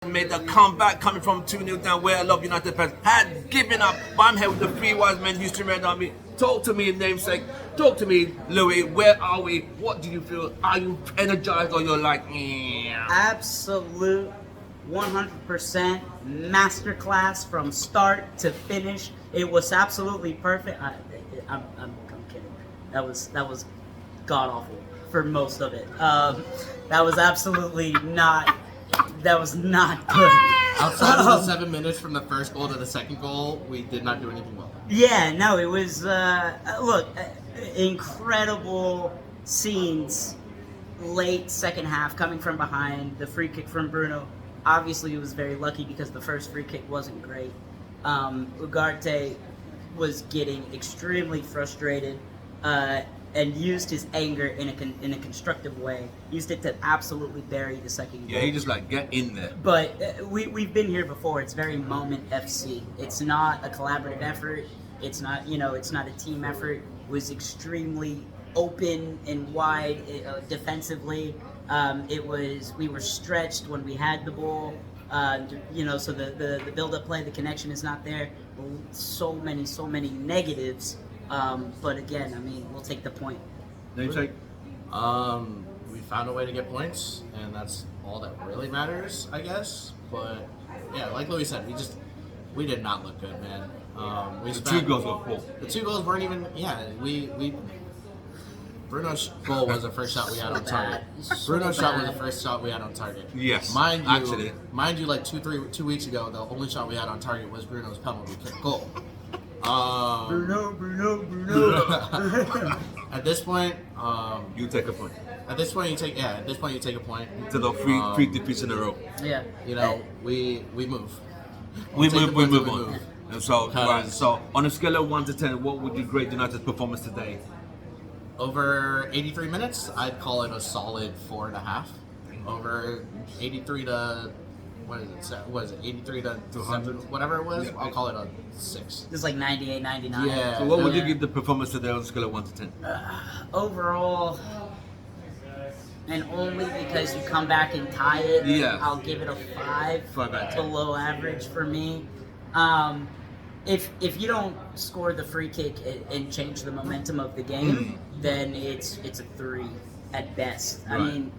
Made a comeback coming from 2-0 down where a lot of United fans had given up. But I'm here with the three wise men, Houston Red Army. Talk to me, namesake. Talk to me, Louis. Where are we? What do you feel? Are you energized or you're like, yeah? Absolute 100% masterclass from start to finish. It was absolutely perfect. I'm kidding. That was god awful for most of it. That was absolutely not. That was not good. Outside of the 7 minutes from the first goal to the second goal, we did not do anything well. Yeah, no, it was, incredible scenes late second half coming from behind. The free kick from Bruno. Obviously, it was very lucky because the first free kick wasn't great. Ugarte was getting extremely frustrated and used his anger in a constructive way. Used it to absolutely bury the second goal. Yeah, he just like, get in there. But we've been here before. It's very moment FC. It's not a collaborative effort. It's not, it's not a team effort. It was extremely open and wide defensively. We were stretched when we had the ball. So the build-up play, the connection is not there. So many negatives. But again, we'll take the point. Namesake? We found a way to get points, and that's all that really matters, I guess. But yeah, like Louis said, we did not look good, man. The two goals were poor. The two goals weren't even. Yeah, Bruno's goal was the first shot we had on target. Bruno's shot was the first shot we had on target. Yes, mind you, like 2 weeks ago, the only shot we had on target was Bruno's penalty kick goal. Bruno. At this point, you take a point. At this point, you take a point. To the three defeats in a row. Yeah. We move. We move on. And so, right, so on a scale of 1 to 10, what would you grade United's performance today? Over 83 minutes, I'd call it a solid 4.5. Over 83 to what is it 83 to 200, whatever it was, I'll call it a 6. It's like 98, 99. Yeah. So what would you give the performance today on a scale of 1 to 10? Overall, and only because you come back and tie it, yeah, I'll give it a 5. 5 out of 10. Below average for me. If you don't score the free kick and change the momentum of the game, then it's a 3 at best. Right. I mean,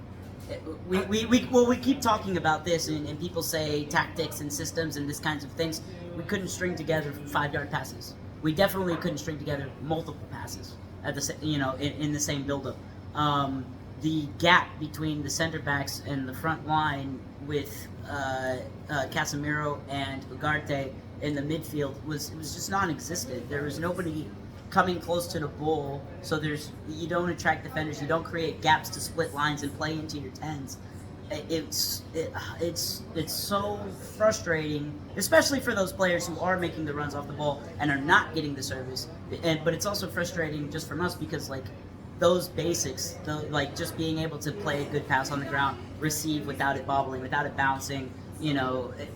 we keep talking about this, and people say tactics and systems and this kinds of things. We couldn't string together 5-yard passes. We definitely couldn't string together multiple passes at in the same build-up. The gap between the center backs and the front line with Casemiro and Ugarte in the midfield was just non-existent. There was nobody coming close to the ball, so you don't attract defenders, you don't create gaps to split lines and play into your 10s. It's so frustrating, especially for those players who are making the runs off the ball and are not getting the service. But it's also frustrating just from us because those basics, just being able to play a good pass on the ground, receive without it bobbling, without it bouncing,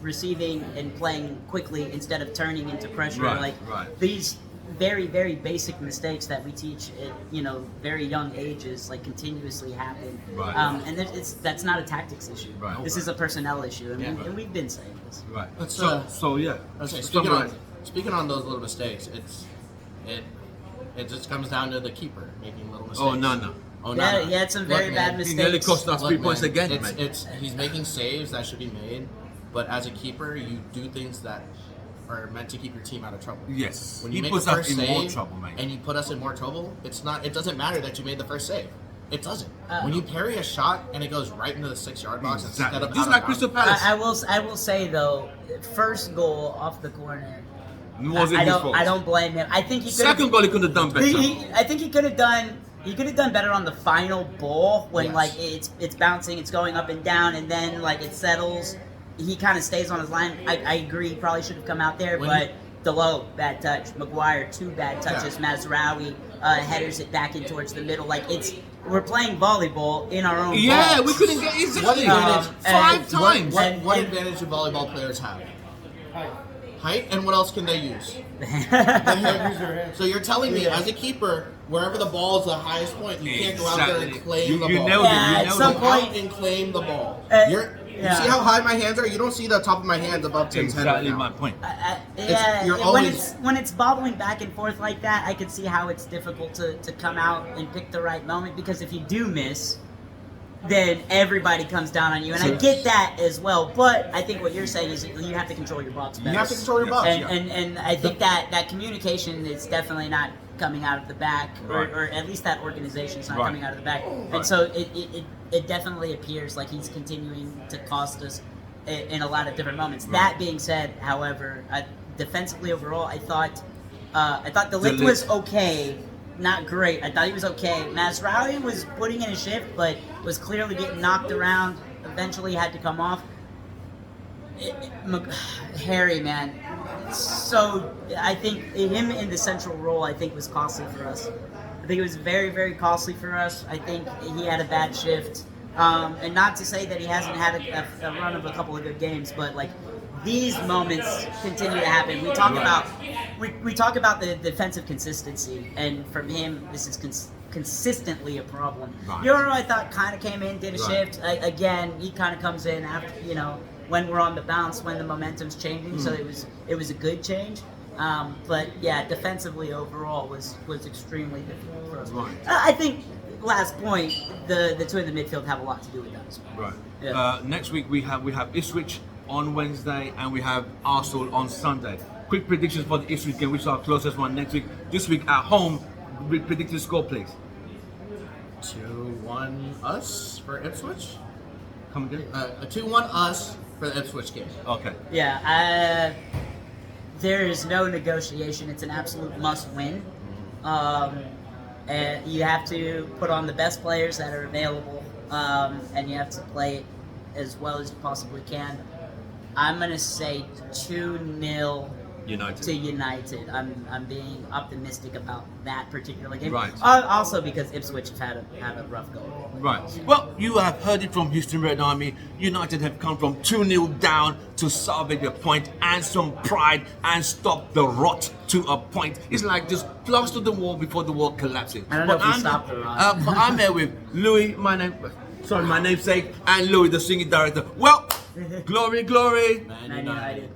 receiving and playing quickly instead of turning into pressure. Right. These very, very basic mistakes that we teach at very young ages continuously happen. Right. And that's not a tactics issue. Right. This is a personnel issue, and we've been saying this. Right. So yeah. Okay, speaking on those little mistakes, it just comes down to the keeper making little mistakes. Oh no. He had some very bad mistakes. He nearly cost us 3 points again, man. He's making saves that should be made, but as a keeper, you do things that are meant to keep your team out of trouble. Yes. When you make puts the us first in save more trouble, man. and you put us in more trouble, it doesn't matter that you made the first save. It doesn't. When you parry a shot and it goes right into the 6-yard box instead of just like Crystal Palace. I will say though, first goal off the corner. I don't blame him. I think he could. Second goal he could have done better. I think he could have done. He could have done better on the final ball when it's bouncing, it's going up and down, and then it settles. He kind of stays on his line. I agree. He probably should have come out there, but Delo, bad touch. Maguire, 2 bad touches. Yeah. Mazraoui headers it back in towards the middle. We're playing volleyball in our own. Yeah, box. we couldn't get easy. What advantage? 5 times. What advantage do volleyball players have? Height, and what else can they use? So you're telling me, as a keeper, wherever the ball is the highest point, you can't go out there and claim the ball. You nailed it. At some point, and claim the ball. You see how high my hands are? You don't see the top of my hands above Tim's head right Exactly now. my point. You're when always- it's bobbling back and forth like that, I can see how it's difficult to come out and pick the right moment, because if you do miss, then everybody comes down on you, and I get that as well. But I think what you're saying is you have to control your box better. You have to control your box. And I think that communication is definitely not coming out of the back, or at least that organization's not coming out of the back. And so it definitely appears like he's continuing to cost us in a lot of different moments. That being said, however, defensively overall, I thought the lift was okay. Not great. I thought he was okay. Mazraoui was putting in a shift, but was clearly getting knocked around. Eventually had to come off. Harry, man. So I think him in the central role, I think, was costly for us. I think it was very, very costly for us. I think he had a bad shift. And not to say that he hasn't had a run of a couple of good games, but like these moments continue to happen. We talk about the defensive consistency, and from him, this is consistently a problem. Euro, I thought, kind of came in, did a shift. Again, he kind of comes in after, when we're on the bounce, when the momentum's changing. So it was a good change. But yeah, defensively overall was extremely difficult for us. I think, last point, the two in the midfield have a lot to do with that as well. Yeah. Next week we have Ipswich on Wednesday, and we have Arsenal on Sunday. Quick predictions for the Ipswich game, which is our closest one next week. This week at home, we predict the score, please. 2-1 us for Ipswich. Come again? A 2-1 us for the Ipswich game. Okay. Yeah, there is no negotiation. It's an absolute must-win. And you have to put on the best players that are available, and you have to play it as well as you possibly can. I'm gonna say 2-0 United. to United. I'm being optimistic about that particular game. Right. Also because Ipswich have had a rough go. Right. Well, you have heard it from Houston Red Army. United have come from 2-0 down to salvage a point and some pride and stop the rot to a point. It's like just plaster the wall before the wall collapses. I don't know if we stopped the rot. But I'm here with Louis, my namesake, and Louis, the singing director. Well, glory, glory. Man Man United.